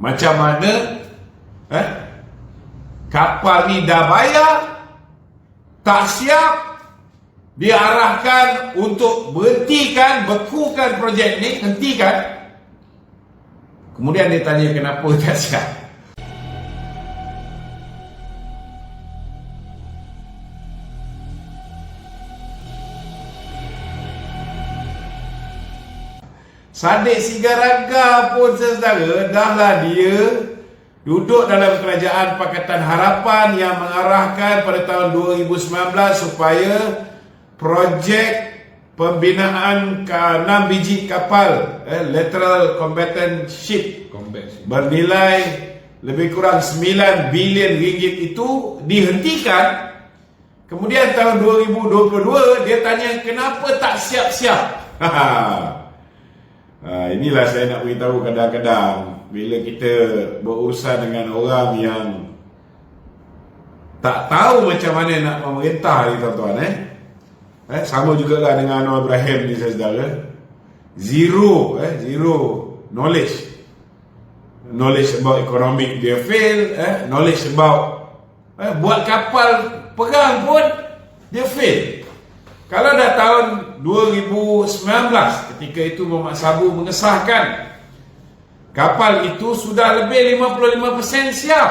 Macam mana kapal ni dah bayar, tak siap, diarahkan untuk berhentikan, bekukan projek ni, hentikan. Kemudian dia tanya kenapa tak siap. Saddiq Sigaraga pun saudara, dahlah dia duduk dalam kerajaan Pakatan Harapan yang mengarahkan pada tahun 2019 supaya projek pembinaan ke 6 biji kapal lateral combatant ship bernilai lebih kurang 9 bilion ringgit itu dihentikan. Kemudian tahun 2022 dia tanya kenapa tak siap-siap. Inilah saya nak beritahu, kadang-kadang bila kita berurusan dengan orang yang tak tahu macam mana nak memerintah ni tuan-tuan, sama jugalah dengan Anwar Ibrahim ni saudara. Zero knowledge about economic dia fail, knowledge about buat kapal perang pun dia fail. Kalau dah tahun 2019 ketika itu Muhammad Sabu mengesahkan kapal itu sudah lebih 55% siap,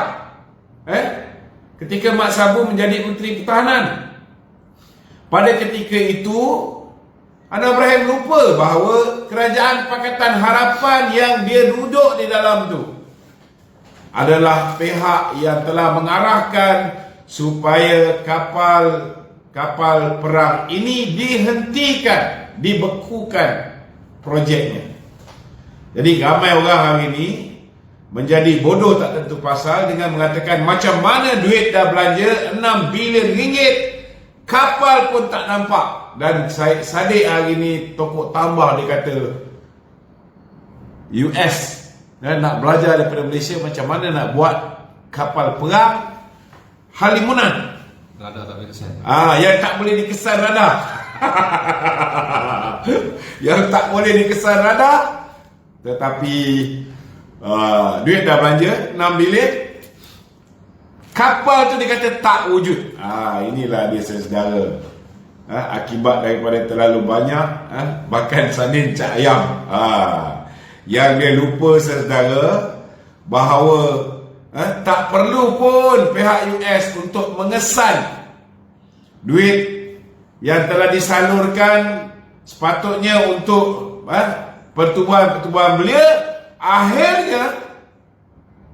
ketika Mak Sabu menjadi Menteri Pertahanan. Pada ketika itu Anwar Ibrahim lupa bahawa kerajaan Pakatan Harapan yang dia duduk di dalam tu adalah pihak yang telah mengarahkan supaya kapal perang ini dihentikan, dibekukan projeknya. Jadi ramai orang hari ini menjadi bodoh tak tentu pasal dengan mengatakan macam mana duit dah belanja 6 bilion ringgit, kapal pun tak nampak. Dan Saddiq hari ini tokok tambah, dia kata US nak belajar daripada Malaysia macam mana nak buat kapal perang halimunan. Radar tak boleh kesan. Yang tak boleh dikesan radar. Yang tak boleh dikesan radar. Tetapi duit dah belanja 6 bilion, kapal tu dia kata tak wujud. Inilah dia saudara, akibat daripada terlalu banyak makan sanin cak ayam. Yang dia lupa saudara bahawa tak perlu pun pihak US untuk mengesan duit yang telah disalurkan sepatutnya untuk pertubuhan belia. Akhirnya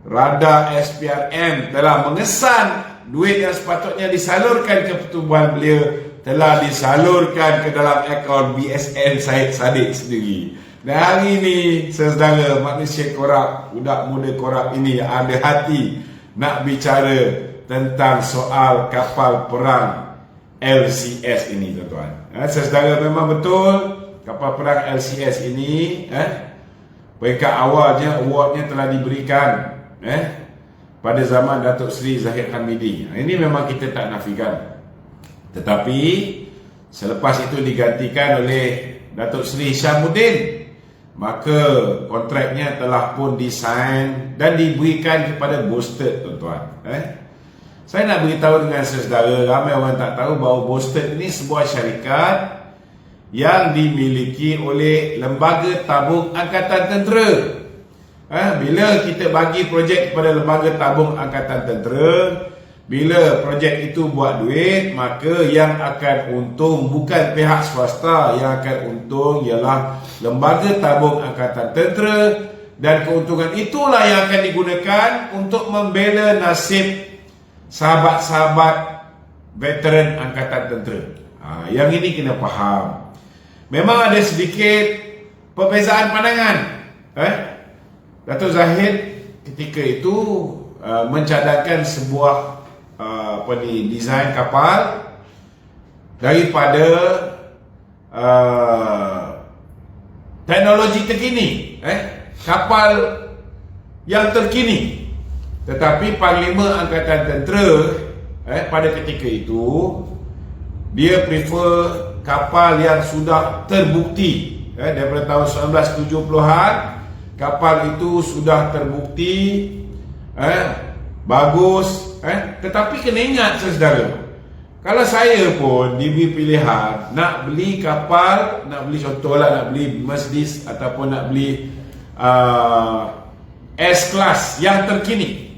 radar SPRM telah mengesan duit yang sepatutnya disalurkan ke pertubuhan belia telah disalurkan ke dalam akaun BSN Syed Saddiq sendiri. Dan hari ini saudara, manusia korap, budak muda korap ini ada hati nak bicara tentang soal kapal perang LCS ini tuan-tuan. Saudara, memang betul kapal perang LCS ini peringkat awalnya awardnya telah diberikan pada zaman Datuk Seri Zahid Hamidi. Ini memang kita tak nafikan. Tetapi selepas itu digantikan oleh Datuk Seri Syamuddin, maka kontraknya telah pun disign dan diberikan kepada Bosted tuan-tuan. Saya nak beritahu dengan saudara, ramai orang tak tahu bahawa Bosted ini sebuah syarikat yang dimiliki oleh Lembaga Tabung Angkatan Tentera. Bila kita bagi projek kepada Lembaga Tabung Angkatan Tentera, bila projek itu buat duit, maka yang akan untung bukan pihak swasta. Yang akan untung ialah Lembaga Tabung Angkatan Tentera, dan keuntungan itulah yang akan digunakan untuk membela nasib sahabat-sahabat veteran Angkatan Tentera. Yang ini kena faham. Memang ada sedikit perbezaan pandangan. Datuk Zahid ketika itu mencadangkan sebuah desain kapal daripada teknologi terkini, kapal yang terkini. Tetapi Panglima Angkatan Tentera pada ketika itu dia prefer kapal yang sudah terbukti daripada tahun 1970-an kapal itu sudah terbukti bagus, tetapi kena ingat saudara, kalau saya pun diberi pilihan nak beli kapal, nak beli contohlah nak beli Mercedes ataupun nak beli S-Class yang terkini,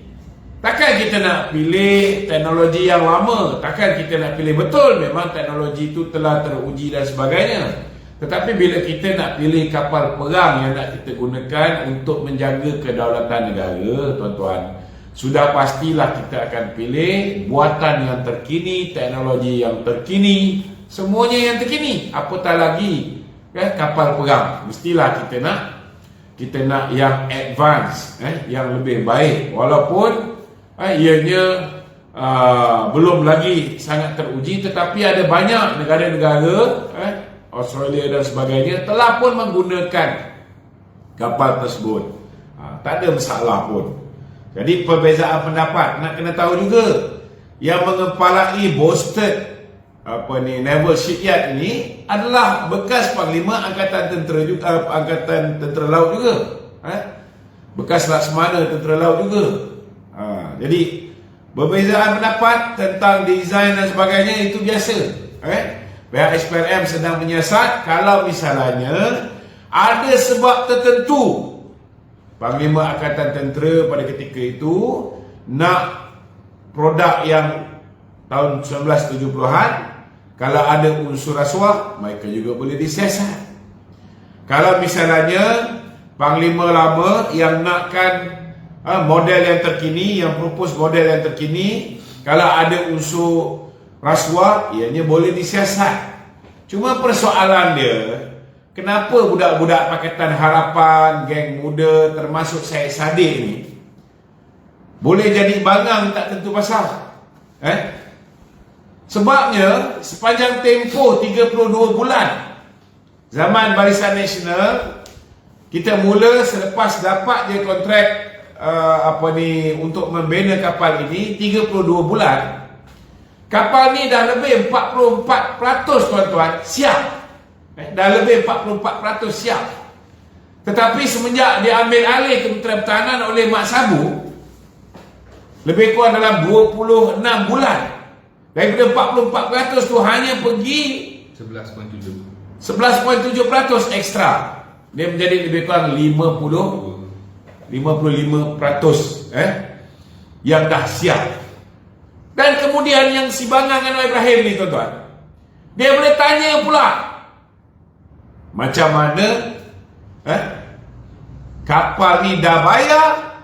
takkan kita nak pilih teknologi yang lama, takkan kita nak pilih, betul memang teknologi itu telah teruji dan sebagainya, tetapi bila kita nak pilih kapal perang yang nak kita gunakan untuk menjaga kedaulatan negara, tuan-tuan, sudah pastilah kita akan pilih buatan yang terkini, teknologi yang terkini, semuanya yang terkini. Apatah lagi kapal perang, mestilah kita nak yang advance, yang lebih baik, walaupun ianya belum lagi sangat teruji, tetapi ada banyak negara-negara, Australia dan sebagainya telah pun menggunakan kapal tersebut. Tak ada masalah pun. Jadi perbezaan pendapat nak kena tahu juga. Yang mengepalai boasted Naval Shipyard ini adalah bekas Panglima Angkatan Tentera juga, Angkatan Tentera Laut juga, bekas Laksamana Tentera Laut juga. Jadi perbezaan pendapat tentang desain dan sebagainya itu biasa. Pihak SPRM sedang menyiasat kalau misalnya ada sebab tertentu Panglima Angkatan Tentera pada ketika itu nak produk yang tahun 1970-an, kalau ada unsur rasuah, mereka juga boleh disiasat. Kalau misalnya Panglima lama yang nakkan model yang terkini, yang propose model yang terkini, kalau ada unsur rasuah, ianya boleh disiasat. Cuma persoalan dia, kenapa budak-budak Pakatan Harapan, geng muda, termasuk Syed Saddiq ni boleh jadi bangang tak tentu pasal? Sebabnya sepanjang tempoh 32 bulan zaman Barisan Nasional, kita mula selepas dapat je kontrak untuk membina kapal ini 32 bulan, kapal ni dah lebih 44% tuan-tuan siap. Dah lebih 44% siap. Tetapi semenjak diambil alih Kementerian Pertahanan oleh Mak Sabu, lebih kurang dalam 26 bulan, daripada 44% tu hanya pergi 11.7% ekstra. Dia menjadi lebih kurang 55% yang dah siap. Dan kemudian yang si Bangang Anwar Ibrahim ni tuan-tuan, dia boleh tanya pula, macam mana kapal ni dah bayar,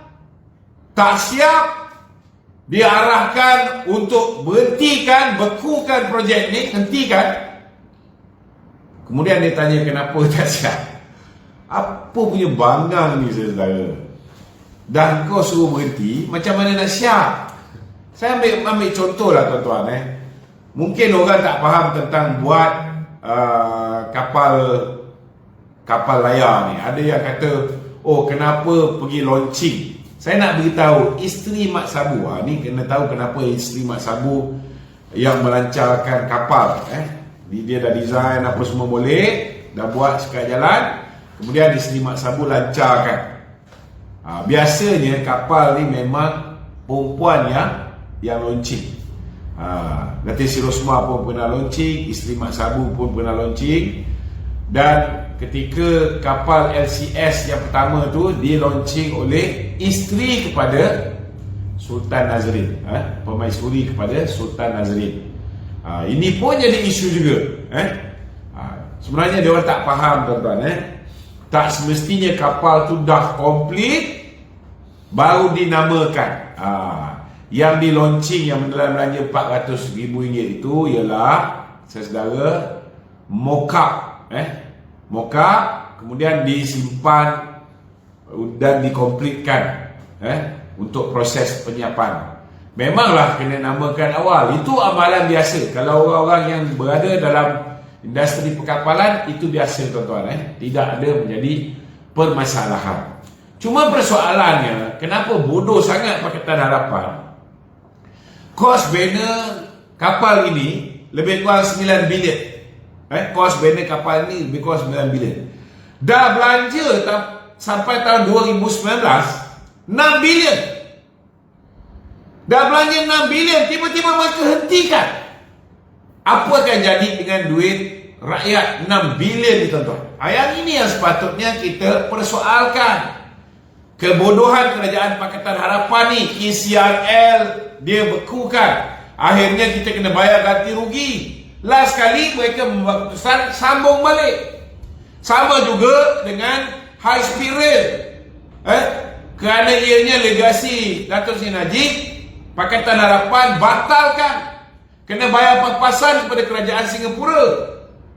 tak siap, dia arahkan untuk berhentikan, bekukan projek ni, hentikan. Kemudian dia tanya kenapa tak siap. Apa punya bangang ni saudara? Dan kau suruh berhenti, macam mana nak siap? Saya ambil contoh lah tuan-tuan. Mungkin orang tak faham tentang buat kapal layar ni. Ada yang kata, oh kenapa pergi launching? Saya nak beritahu, isteri Mak Sabu, ni kena tahu kenapa isteri Mak Sabu yang melancarkan kapal. Dia dah design apa semua boleh, dah buat sekat jalan, kemudian isteri Mak Sabu lancarkan. Biasanya kapal ni memang perempuan yang launching. Datin Sri Rosmah pun pernah launching, isteri Mak Sabu pun pernah launching. Dan ketika kapal LCS yang pertama tu di-launching oleh isteri kepada Sultan Nazrin, permaisuri kepada Sultan Nazrin. Ini pun jadi isu juga. Sebenarnya dia orang tak faham tuan-tuan. Tak semestinya kapal tu dah komplit baru dinamakan. Yang di-launching yang mendalam belanja RM400,000 itu ialah saudara mock-up. Mock-up kemudian disimpan dan dikomplitkan untuk proses penyiapan. Memanglah kena namakan awal. Itu amalan biasa. Kalau orang-orang yang berada dalam industri perkapalan, itu biasa tuan-tuan. Tidak ada menjadi permasalahan. Cuma persoalannya, kenapa bodoh sangat Pakatan Harapan? Kos bina kapal ini lebih kurang 9 bilion. Kos bina kapal ini lebih kurang 9 bilion. Dah belanja sampai tahun 2019 6 bilion. Dah belanja 6 bilion, tiba-tiba mereka hentikan. Apa akan jadi dengan duit rakyat 6 bilion ni tuan-tuan? Yang ini yang sepatutnya kita persoalkan. Kebodohan kerajaan Pakatan Harapan ni, KCRL dia bekukan. Akhirnya kita kena bayar ganti rugi. Last kali mereka membuat keputusan sambung balik. Sama juga dengan high speed rail. Kerana ianya legasi Datuk Seri Najib, Pakatan Harapan batalkan. Kena bayar pas-pasan kepada kerajaan Singapura.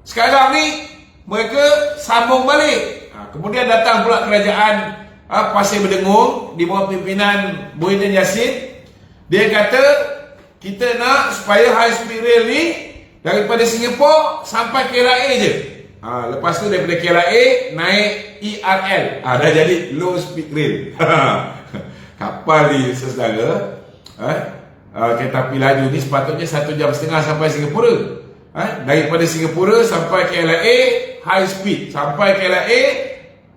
Sekarang ni mereka sambung balik. Kemudian datang pula kerajaan Pasir Berdengung di bawah pimpinan Muhyiddin Yassin. Dia kata kita nak supaya high speed rail ni daripada Singapura sampai KLIA je. Lepas tu daripada KLIA naik ERL. Dah jadi low speed rail. Kapal ni saudara, kereta api laju ni sepatutnya 1.5 jam sampai Singapura. Daripada Singapura sampai KLIA high speed, sampai KLIA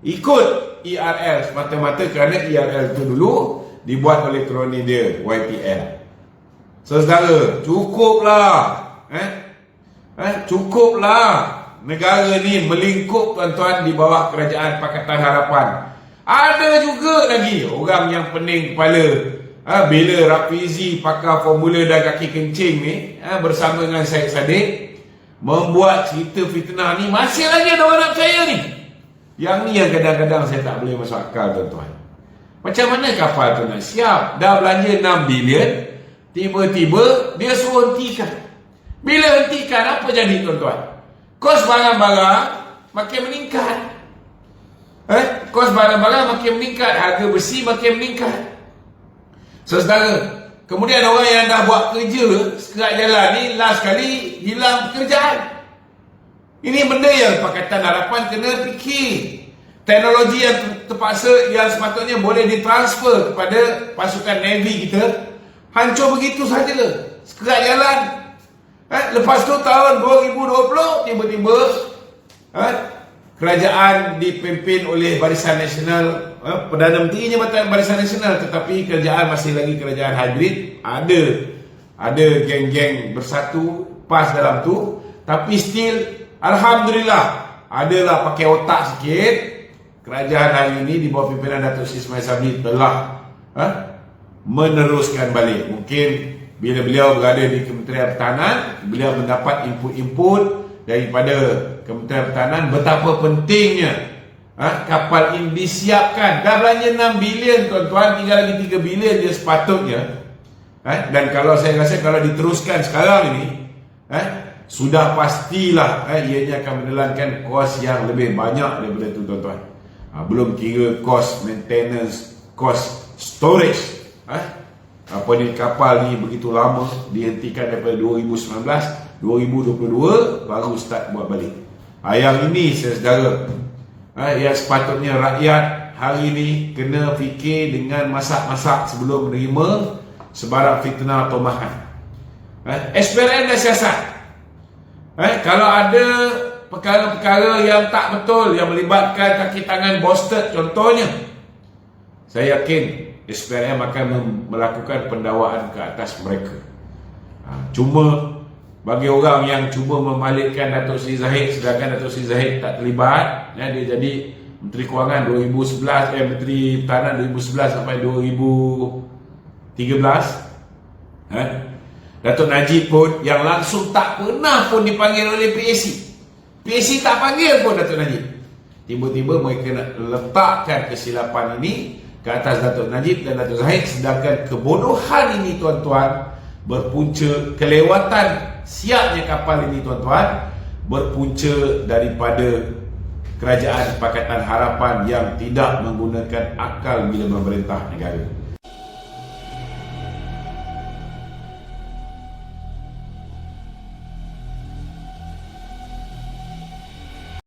ikut ERL semata-mata kerana ERL tu dulu dibuat oleh kroni dia YTL. Saudara, cukuplah. Cukuplah negara ni melingkup tuan-tuan di bawah kerajaan Pakatan Harapan. Ada juga lagi orang yang pening kepala. Bila Rafizi pakar formula dan kaki kencing ni bersama dengan Syed Saddiq membuat cerita fitnah ni, masih lagi ada orang nak percaya ni. Yang ni yang kadang-kadang saya tak boleh masuk akal tuan-tuan. Macam mana kapal tu nak siap? Dah belanja 6 bilion, tiba-tiba dia suruh hentikan. Bila hentikan, apa jadi tuan-tuan? Kos barang-barang makin meningkat. Kos barang-barang makin meningkat, harga besi makin meningkat. Saudara, kemudian orang yang dah buat kerja sekerat jalan ni last kali hilang pekerjaan. Ini benda yang Pakatan Harapan kena fikir. Teknologi yang terpaksa yang sepatutnya boleh ditransfer kepada pasukan Navy kita hancur begitu saja sekerat jalan. Lepas tu tahun 2020 tiba-tiba kerajaan dipimpin oleh Barisan Nasional, Perdana Menterinya Jabatan Barisan Nasional, tetapi kerajaan masih lagi kerajaan hybrid. Ada geng-geng bersatu PAS dalam tu, tapi still alhamdulillah adalah pakai otak sikit. Kerajaan hari ini di bawah pimpinan Datuk Seri Ismail Sabri telah meneruskan balik. Mungkin bila beliau berada di Kementerian Pertahanan, beliau mendapat input-input daripada Kementerian Pertahanan betapa pentingnya kapal ini disiapkan. Dah belanja 6 bilion tuan-tuan, tinggal lagi 3 bilion dia sepatutnya. Dan kalau saya rasa kalau diteruskan sekarang ini, sudah pastilah ianya akan menelankan kos yang lebih banyak daripada itu tuan-tuan. Belum kira kos maintenance, kos storage. Kapal ni begitu lama, dihentikan daripada 2019, 2022 baru start buat balik. Yang ini saudara, yang sepatutnya rakyat hari ini kena fikir dengan masak-masak sebelum menerima sebarang fitnah atau mahan. SPRM dah siasat. Kalau ada perkara-perkara yang tak betul yang melibatkan kaki tangan Bosted contohnya, saya yakin SPRM akan melakukan pendakwaan ke atas mereka. Cuma bagi orang yang cuba memalitkan Datuk Seri Zahid, sedangkan Datuk Seri Zahid tak terlibat, dia jadi Menteri Kewangan 2011, Menteri Pertahanan 2011 sampai 2013. Datuk Najib pun yang langsung tak pernah pun dipanggil oleh PAC. PAC tak panggil pun Datuk Najib. Tiba-tiba mereka nak letakkan kesilapan ini ke atas Datuk Najib dan Datuk Zahid, sedangkan kebodohan ini tuan-tuan berpunca, kelewatan siapnya kapal ini tuan-tuan berpunca daripada kerajaan Pakatan Harapan yang tidak menggunakan akal bila memerintah negara.